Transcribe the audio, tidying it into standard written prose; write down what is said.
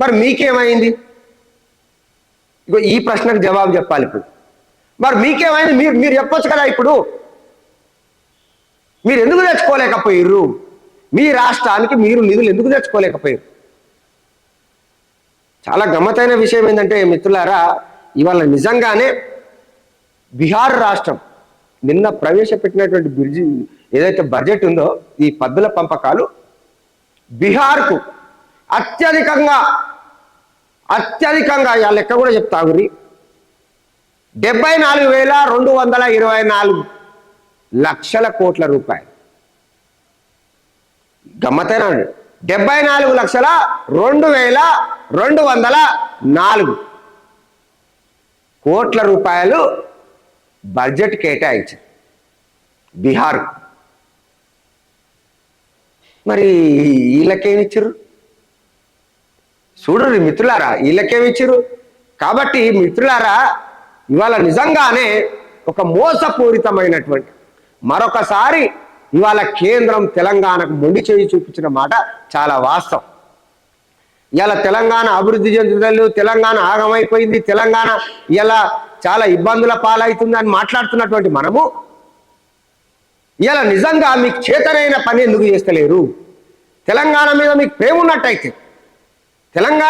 మరి మీకేమైంది? ఇగో ఈ ప్రశ్నకు జవాబు చెప్పాలి ఇప్పుడు. మరి మీకేమైంది? మీరు మీరు చెప్పొచ్చు కదా. ఇప్పుడు మీరు ఎందుకు తెచ్చుకోలేకపోయారు? మీ రాష్ట్రానికి మీరు నిధులు ఎందుకు తెచ్చుకోలేకపోయారు? చాలా గమ్మతైన విషయం ఏంటంటే మిత్రులారా, ఇవాళ నిజంగానే బీహార్ రాష్ట్రం నిన్న ప్రవేశపెట్టినటువంటి బ్రిడ్జి ఏదైతే బడ్జెట్ ఉందో, ఈ పద్దుల పంపకాలు బీహార్కు అత్యధికంగా ఆ లెక్క కూడా చెప్తా గురి 74,224 లక్షల కోట్ల రూపాయలు. గమ్మతైన 74,224 కోట్ల రూపాయలు బడ్జెట్ కేటాయించారు బీహార్. మరి వీళ్ళకేమిచ్చారు చూడరు మిత్రులారా, వీళ్ళకేమిచ్చారు. కాబట్టి మిత్రులారా, ఇవాళ నిజంగానే ఒక మోసపూరితమైనటువంటి మరొకసారి ఇవాళ కేంద్రం తెలంగాణకు మొండి చేయి చూపించిన మాట చాలా వాస్తవం. ఇవాళ తెలంగాణ అభివృద్ధి చెందుదలు, తెలంగాణ ఆగమైపోయింది, తెలంగాణ ఇలా చాలా ఇబ్బందుల పాలవుతుంది అని మాట్లాడుతున్నటువంటి మనము ఇవాళ నిజంగా మీకు చేతనైన పని ఎందుకు చేస్తలేరు? తెలంగాణ మీద మీకు ప్రేమ ఉన్నట్టయితే తెలంగాణ